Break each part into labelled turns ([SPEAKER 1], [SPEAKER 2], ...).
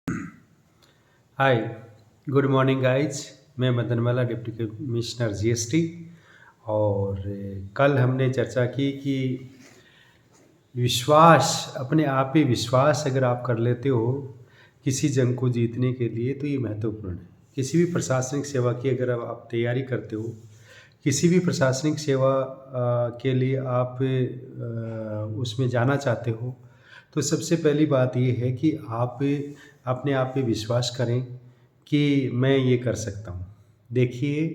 [SPEAKER 1] हाय, good morning guys. मैं मदनवाला deputy commissioner GST. और कल हमने चर्चा की कि विश्वास, अपने आप पे विश्वास अगर आप कर लेते हो किसी जंग को जीतने के लिए, तो ये महत्वपूर्ण है। किसी भी प्रशासनिक सेवा की अगर आप तैयारी करते हो, किसी भी प्रशासनिक सेवा के लिए आप उसमें जाना चाहते हो, तो सबसे पहली बात ये है कि आप अपने आप पे विश्वास करें कि मैं ये कर सकता हूँ। देखिए,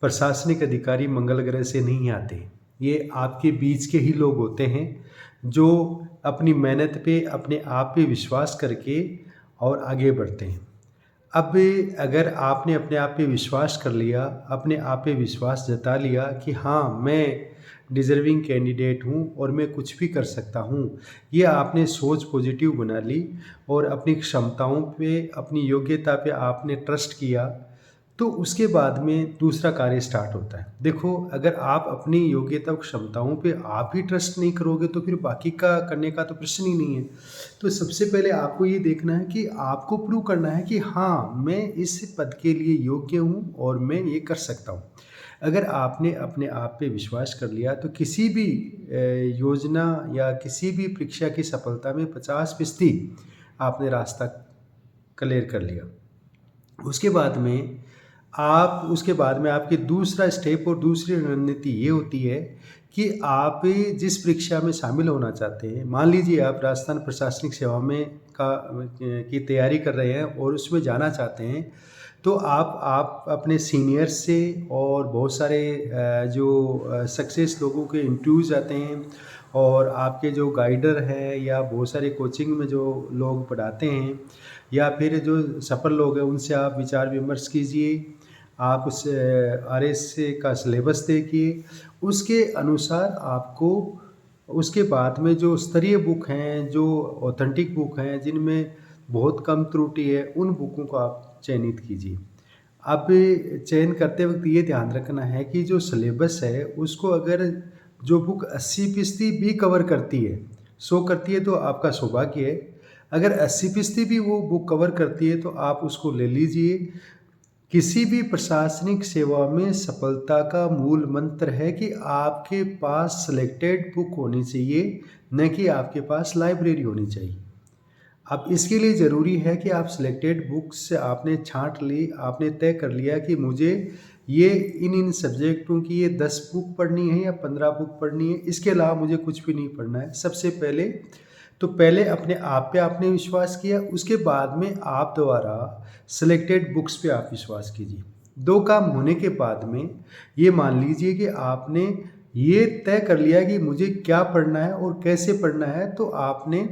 [SPEAKER 1] प्रशासनिक अधिकारी मंगल ग्रह से नहीं आते। ये आपके बीच के ही लोग होते हैं जो अपनी मेहनत पे, अपने आप पे विश्वास करके और आगे बढ़ते हैं। अब अगर आपने अपने आप पे विश्वास कर लिया, अपने आप पे विश्वास जता लिया कि हाँ, मैं डिज़र्विंग कैंडिडेट हूँ और मैं कुछ भी कर सकता हूँ, ये आपने सोच पॉजिटिव बना ली और अपनी क्षमताओं पे, अपनी योग्यता पे आपने ट्रस्ट किया, तो उसके बाद में दूसरा कार्य स्टार्ट होता है। देखो, अगर आप अपनी योग्यता और क्षमताओं पे आप ही ट्रस्ट नहीं करोगे, तो फिर बाकी का करने का तो प्रश्न ही नहीं है। तो सबसे पहले आपको ये देखना है कि आपको प्रूव करना है कि हाँ, मैं इस पद के लिए योग्य हूँ और मैं ये कर सकता हूँ। अगर आपने अपने आप पे विश्वास कर लिया, तो किसी भी योजना या किसी भी परीक्षा की सफलता में 50% आपने रास्ता क्लियर कर लिया। उसके बाद में आपकी दूसरा स्टेप और दूसरी रणनीति ये होती है कि आप जिस परीक्षा में शामिल होना चाहते हैं, मान लीजिए आप राजस्थान प्रशासनिक सेवा में की तैयारी कर रहे हैं और उसमें जाना चाहते हैं, तो आप अपने सीनियर्स से और बहुत सारे जो सक्सेस लोगों के इंटरव्यूज़ आते हैं, और आपके जो गाइडर हैं या बहुत सारे कोचिंग में जो लोग पढ़ाते हैं या फिर जो सफल लोग हैं, उनसे आप विचार विमर्श कीजिए। आप उस आरएस का सिलेबस देखिए, उसके अनुसार आपको उसके बाद में जो स्तरीय बुक हैं, जो ऑथेंटिक बुक हैं, जिनमें बहुत कम त्रुटि है, उन बुकों को आप चयनित कीजिए। अब चयन करते वक्त ये ध्यान रखना है कि जो सिलेबस है उसको, अगर जो बुक 80% भी कवर करती है, 100 करती है, तो आपका सौभाग्य है। अगर 80% भी वो बुक कवर करती है, तो आप उसको ले लीजिए। किसी भी प्रशासनिक सेवा में सफलता का मूल मंत्र है कि आपके पास सिलेक्टेड बुक होनी चाहिए, न कि आपके पास लाइब्रेरी होनी चाहिए। अब इसके लिए ज़रूरी है कि आप सिलेक्टेड बुक्स से आपने छाँट ली, आपने तय कर लिया कि मुझे ये इन सब्जेक्टों की ये 10 बुक पढ़नी है या 15 बुक पढ़नी है, इसके अलावा मुझे कुछ भी नहीं पढ़ना है। सबसे पहले तो पहले अपने आप पे आपने विश्वास किया, उसके बाद में आप दोबारा सिलेक्टेड बुक्स पे आप विश्वास कीजिए। 2 काम होने के बाद में ये मान लीजिए कि आपने ये तय कर लिया कि मुझे क्या पढ़ना है और कैसे पढ़ना है, तो आपने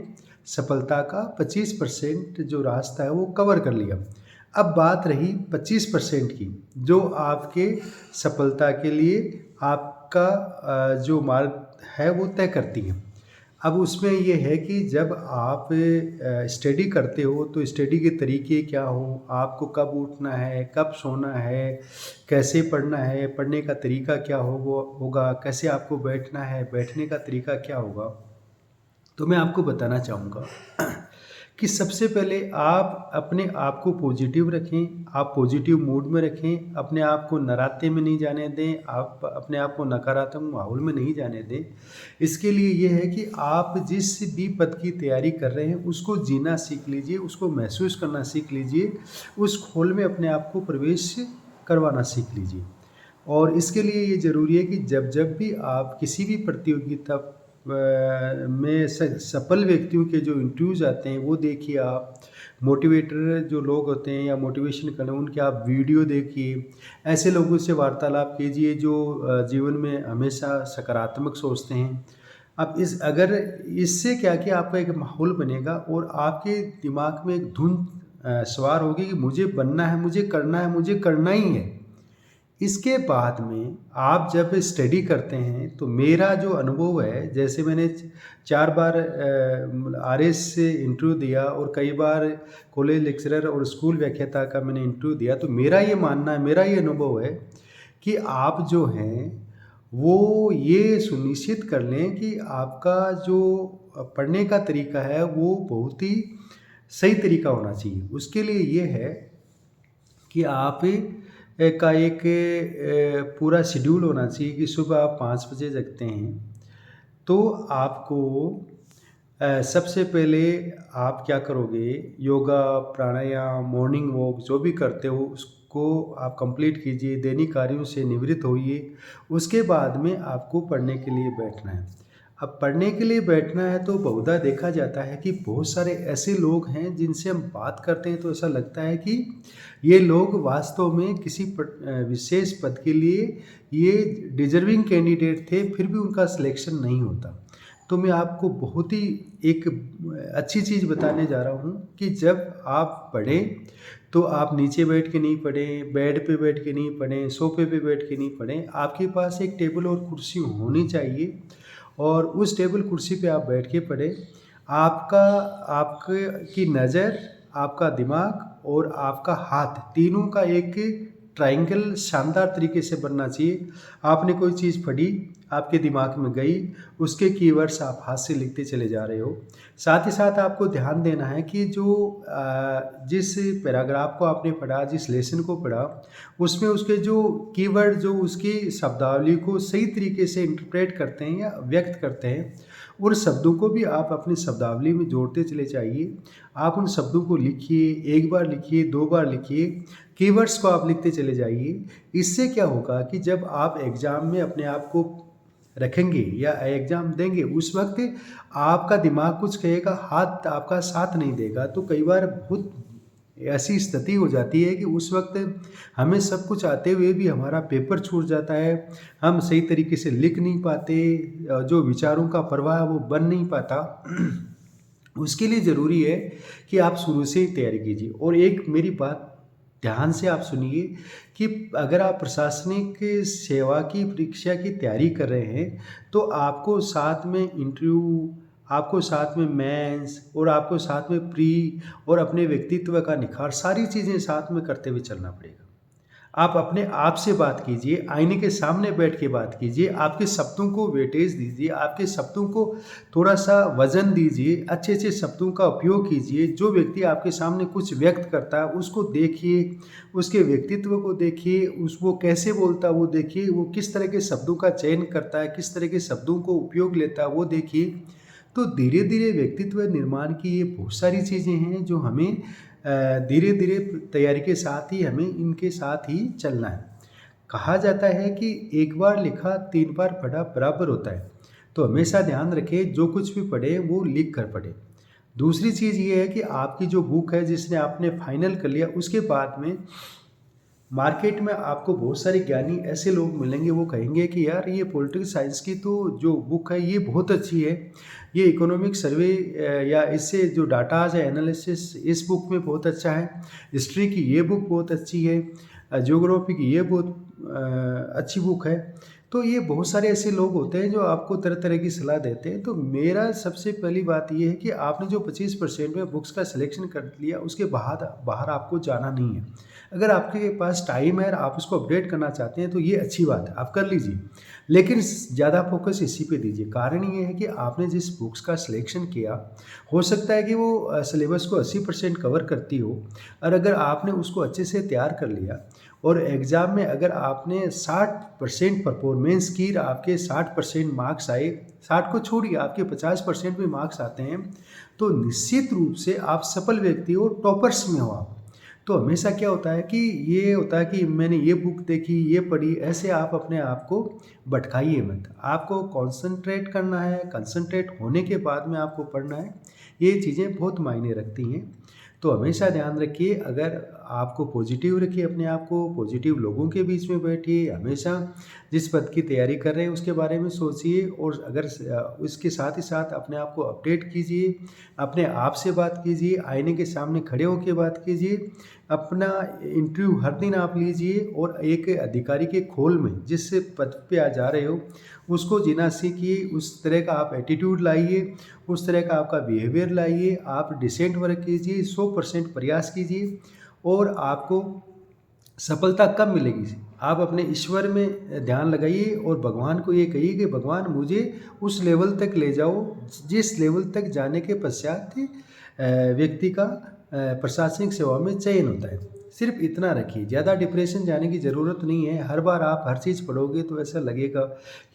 [SPEAKER 1] सफलता का 25% जो रास्ता है वो कवर कर लिया। अब बात रही 25% की, जो आपके सफलता के लिए आपका जो मार्ग है वो तय करती है। अब उसमें ये है कि जब आप स्टडी करते हो, तो स्टडी के तरीके क्या हो, आपको कब उठना है, कब सोना है, कैसे पढ़ना है, पढ़ने का तरीका क्या होगा, कैसे आपको बैठना है, बैठने का तरीका क्या होगा। तो मैं आपको बताना चाहूँगा कि सबसे पहले आप अपने आप को पॉजिटिव रखें, आप पॉजिटिव मूड में रखें, अपने आप को नराते में नहीं जाने दें, आप अपने आप को नकारात्मक माहौल में नहीं जाने दें। इसके लिए ये है कि आप जिस भी पद की तैयारी कर रहे हैं, उसको जीना सीख लीजिए, उसको महसूस करना सीख लीजिए, उस खोल में अपने आप को प्रवेश करवाना सीख लीजिए। और इसके लिए ये ज़रूरी है कि जब जब भी आप किसी भी प्रतियोगिता में सफल व्यक्तियों के जो इंटरव्यूज़ आते हैं, वो देखिए आप। मोटिवेटर जो लोग होते हैं या मोटिवेशन करने, उनके आप वीडियो देखिए। ऐसे लोगों से वार्तालाप कीजिए जो जीवन में हमेशा सकारात्मक सोचते हैं। अब अगर इससे क्या कि आपका एक माहौल बनेगा और आपके दिमाग में एक धुन सवार होगी कि मुझे बनना है, मुझे करना है, मुझे करना ही है। इसके बाद में आप जब स्टडी करते हैं, तो मेरा जो अनुभव है, जैसे मैंने 4 बार आरएस से इंटरव्यू दिया और कई बार कॉलेज लेक्चरर और स्कूल व्याख्याता का मैंने इंटरव्यू दिया, तो मेरा ये मानना है, मेरा ये अनुभव है कि आप जो हैं वो ये सुनिश्चित कर लें कि आपका जो पढ़ने का तरीका है वो बहुत ही सही तरीका होना चाहिए। उसके लिए ये है कि आप का एक पूरा शेड्यूल होना चाहिए कि सुबह आप 5 बजे जगते हैं, तो आपको सबसे पहले आप क्या करोगे, योगा, प्राणायाम, मॉर्निंग वॉक जो भी करते हो उसको आप कंप्लीट कीजिए, दैनिक कार्यों से निवृत्त होइए। उसके बाद में आपको पढ़ने के लिए बैठना है। अब पढ़ने के लिए बैठना है तो बहुधा देखा जाता है कि बहुत सारे ऐसे लोग हैं जिनसे हम बात करते हैं तो ऐसा लगता है कि ये लोग वास्तव में किसी विशेष पद के लिए ये डिजर्विंग कैंडिडेट थे, फिर भी उनका सिलेक्शन नहीं होता। तो मैं आपको बहुत ही एक अच्छी चीज़ बताने जा रहा हूँ कि जब आप पढ़ें तो आप नीचे बैठ के नहीं पढ़ें, बेड पे बैठ के नहीं पढ़ें, सोफे पे बैठ के नहीं पढ़ें। आपके पास एक टेबल और कुर्सी होनी चाहिए और उस टेबल कुर्सी पे आप बैठ के पढ़ें। आपका आपके की नज़र, आपका दिमाग और आपका हाथ तीनों का एक ट्रायंगल शानदार तरीके से बनना चाहिए। आपने कोई चीज़ पढ़ी, आपके दिमाग में गई, उसके कीवर्ड्स आप हाथ से लिखते चले जा रहे हो। साथ ही साथ आपको ध्यान देना है कि जो जिस पैराग्राफ को आपने पढ़ा, जिस लेसन को पढ़ा, उसमें उसके जो कीवर्ड जो उसकी शब्दावली को सही तरीके से इंटरप्रेट करते हैं या व्यक्त करते हैं, उन शब्दों को भी आप अपनी शब्दावली में जोड़ते चले जाइए। आप उन शब्दों को लिखिए, 1 बार लिखिए, 2 बार लिखिए, कीवर्ड्स को आप लिखते चले जाइए। इससे क्या होगा कि जब आप एग्ज़ाम में अपने आप को रखेंगे या एग्ज़ाम देंगे, उस वक्त आपका दिमाग कुछ कहेगा, हाथ आपका साथ नहीं देगा। तो कई बार बहुत ऐसी स्थिति हो जाती है कि उस वक्त हमें सब कुछ आते हुए भी हमारा पेपर छूट जाता है, हम सही तरीके से लिख नहीं पाते, जो विचारों का प्रवाह वो बन नहीं पाता। उसके लिए ज़रूरी है कि आप शुरू से ही तैयारी कीजिए। और एक मेरी बात ध्यान से आप सुनिए कि अगर आप प्रशासनिक सेवा की परीक्षा की तैयारी कर रहे हैं, तो आपको साथ में इंटरव्यू, आपको साथ में मेंस और आपको साथ में प्री और अपने व्यक्तित्व का निखार, सारी चीज़ें साथ में करते हुए चलना पड़ेगा। आप अपने आप से बात कीजिए, आईने के सामने बैठ के बात कीजिए, आपके शब्दों को वेटेज दीजिए, आपके शब्दों को थोड़ा-सा वज़न दीजिए, अच्छे-अच्छे शब्दों का उपयोग कीजिए। जो व्यक्ति आपके सामने कुछ व्यक्त करता है, उसको देखिए, उसके व्यक्तित्व को देखिए, वो कैसे बोलता है वो देखिए, वो किस तरह के शब्दों का चयन करता है, किस तरह के शब्दों को उपयोग लेता है वो देखिए। तो धीरे-धीरे व्यक्तित्व निर्माण की ये बहुत सारी चीज़ें हैं जो हमें धीरे-धीरे तैयारी के साथ ही हमें इनके साथ ही चलना है। कहा जाता है कि एक बार लिखा 3 बार पढ़ा बराबर होता है। तो हमेशा ध्यान रखें जो कुछ भी पढ़ें वो लिख कर पढ़ें। दूसरी चीज़ ये है कि आपकी जो बुक है जिसने आपने फाइनल कर लिया, उसके बाद में मार्केट में आपको बहुत सारे ज्ञानी ऐसे लोग मिलेंगे, वो कहेंगे कि यार ये पॉलिटिकल साइंस की तो जो बुक है ये बहुत अच्छी है, ये इकोनॉमिक सर्वे या इससे जो डाटाज है एनालिसिस इस बुक में बहुत अच्छा है, हिस्ट्री की ये बुक बहुत अच्छी है, ज्योग्राफी की ये बहुत अच्छी बुक है। तो ये बहुत सारे ऐसे लोग होते हैं जो आपको तरह तरह की सलाह देते हैं। तो मेरा सबसे पहली बात ये है कि आपने जो 25% में बुक्स का सिलेक्शन कर लिया, उसके बाहर बाहर आपको जाना नहीं है। अगर आपके पास टाइम है और आप उसको अपडेट करना चाहते हैं तो ये अच्छी बात है, आप कर लीजिए। लेकिन ज़्यादा फोकस इसी पे दीजिए। कारण ये है कि आपने जिस बुक्स का सिलेक्शन किया, हो सकता है कि वो सिलेबस को 80% कवर करती हो, और अगर आपने उसको अच्छे से तैयार कर लिया और एग्ज़ाम में अगर आपने 60% परफॉर्मेंस की, आपके 60% मार्क्स आए, 60 को छोड़िए आपके 50% भी मार्क्स आते हैं, तो निश्चित रूप से आप सफल व्यक्ति हो, टॉपर्स में हो आप। तो हमेशा क्या होता है कि ये होता है कि मैंने ये बुक देखी, ये पढ़ी, ऐसे आप अपने आप को भटकाइए मत। आपको कॉन्संट्रेट करना है, कंसंट्रेट होने के बाद में आपको पढ़ना है। ये चीज़ें बहुत मायने रखती हैं। तो हमेशा ध्यान रखिए, अगर आपको पॉजिटिव रखिए, अपने आप को पॉजिटिव लोगों के बीच में बैठिए, हमेशा जिस पद की तैयारी कर रहे हैं उसके बारे में सोचिए, और अगर उसके साथ ही साथ अपने आप को अपडेट कीजिए, अपने आप से बात कीजिए, आईने के सामने खड़े होकर बात कीजिए, अपना इंटरव्यू हर दिन आप लीजिए, और एक अधिकारी के खोल में जिस पद पे आ जा रहे हो उसको जीना सीखिए, उस तरह का आप एटीट्यूड लाइए, उस तरह का आपका बिहेवियर लाइए, आप डिसेंट वर्क कीजिए, 100% प्रयास कीजिए, और आपको सफलता कब मिलेगी? आप अपने ईश्वर में ध्यान लगाइए और भगवान को ये कहिए कि भगवान मुझे उस लेवल तक ले जाओ जिस लेवल तक जाने के पश्चात व्यक्ति का प्रशासनिक सेवा में चयन होता है। सिर्फ इतना रखिए, ज़्यादा डिप्रेशन जाने की ज़रूरत नहीं है। हर बार आप हर चीज़ पढ़ोगे तो ऐसा लगेगा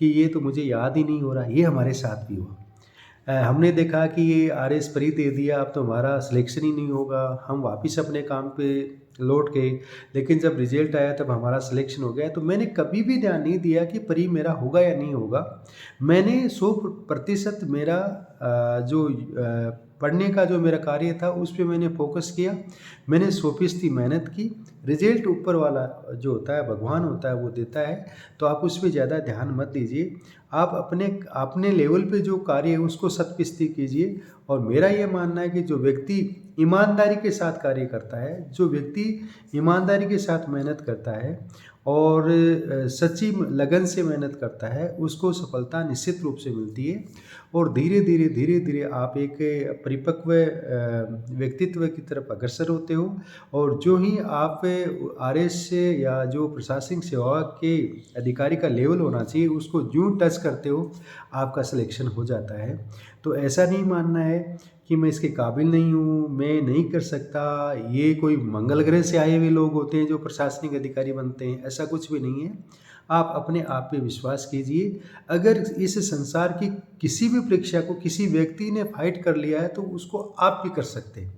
[SPEAKER 1] कि ये तो मुझे याद ही नहीं हो रहा। ये हमारे साथ भी हुआ। हमने देखा कि ये आरएस फ्री दे दिया, अब तो हमारा सिलेक्शन ही नहीं होगा। हम वापस अपने काम पे लौट गए, लेकिन जब रिजल्ट आया तब हमारा सिलेक्शन हो गया। तो मैंने कभी भी ध्यान नहीं दिया कि प्री मेरा होगा या नहीं होगा। मैंने 100% मेरा पढ़ने का जो मेरा कार्य था उस पे मैंने फोकस किया। मैंने 100% मेहनत की। रिजल्ट ऊपर वाला जो होता है, भगवान होता है, वो देता है, तो आप उस पे ज़्यादा ध्यान मत दीजिए। आप अपने लेवल पे जो कार्य है उसको 100% कीजिए। और मेरा ये मानना है कि जो व्यक्ति ईमानदारी के साथ कार्य करता है, जो व्यक्ति ईमानदारी के साथ मेहनत करता है और सच्ची लगन से मेहनत करता है, उसको सफलता निश्चित रूप से मिलती है। और धीरे धीरे आप एक परिपक्व व्यक्तित्व की तरफ अग्रसर होते हो। और जो ही आप आरएस या जो प्रशासनिक सेवा के अधिकारी का लेवल होना चाहिए उसको यूँ टच करते हो, आपका सिलेक्शन हो जाता है। तो ऐसा नहीं मानना है कि मैं इसके काबिल नहीं हूँ, मैं नहीं कर सकता, ये कोई मंगल ग्रह से आए हुए लोग होते हैं जो प्रशासनिक अधिकारी बनते हैं, ऐसा कुछ भी नहीं है। आप अपने आप पे विश्वास कीजिए। अगर इस संसार की किसी भी परीक्षा को किसी व्यक्ति ने फाइट कर लिया है तो उसको आप भी कर सकते हैं।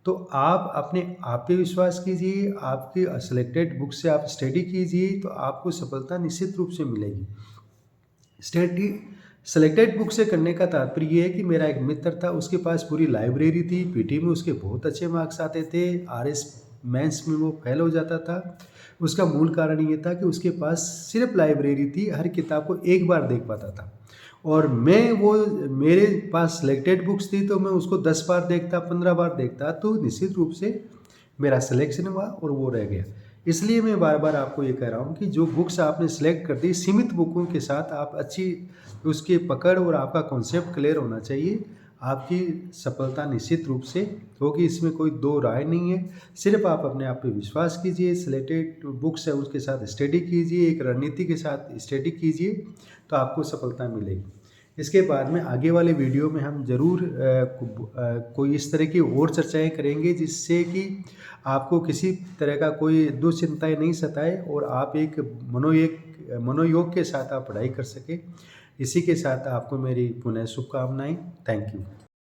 [SPEAKER 1] तो आप अपने आप पे विश्वास कीजिए, आपकी सिलेक्टेड बुक से आप स्टडी कीजिए, तो आपको सफलता निश्चित रूप से मिलेगी। स्टडी सेलेक्टेड बुक से करने का तात्पर्य ये है कि मेरा एक मित्र था, उसके पास पूरी लाइब्रेरी थी, पीटी में उसके बहुत अच्छे मार्क्स आते थे, आरएस मेंस में वो फेल हो जाता था। उसका मूल कारण ये था कि उसके पास सिर्फ लाइब्रेरी थी, हर किताब को एक बार देख पाता था। और मेरे पास सिलेक्टेड बुक्स थी तो मैं उसको 10 बार देखता, 15 बार देखता, तो निश्चित रूप से मेरा सिलेक्शन हुआ और वो रह गया। इसलिए मैं बार बार आपको ये कह रहा हूँ कि जो बुक्स आपने सेलेक्ट कर दी, सीमित बुकों के साथ आप अच्छी उसकी पकड़ और आपका कॉन्सेप्ट क्लियर होना चाहिए। आपकी सफलता निश्चित रूप से होगी, इसमें कोई दो राय नहीं है। सिर्फ आप अपने आप पे विश्वास कीजिए, सिलेक्टेड बुक्स है उसके साथ स्टडी कीजिए, एक रणनीति के साथ स्टडी कीजिए, तो आपको सफलता मिलेगी। इसके बाद में आगे वाले वीडियो में हम ज़रूर कोई इस तरह की और चर्चाएं करेंगे जिससे कि आपको किसी तरह का कोई दुश्चिंताएं नहीं सताए और आप एक मनोयोग के साथ आप पढ़ाई कर सकें। इसी के साथ आपको मेरी पुनः शुभकामनाएं। Thank you.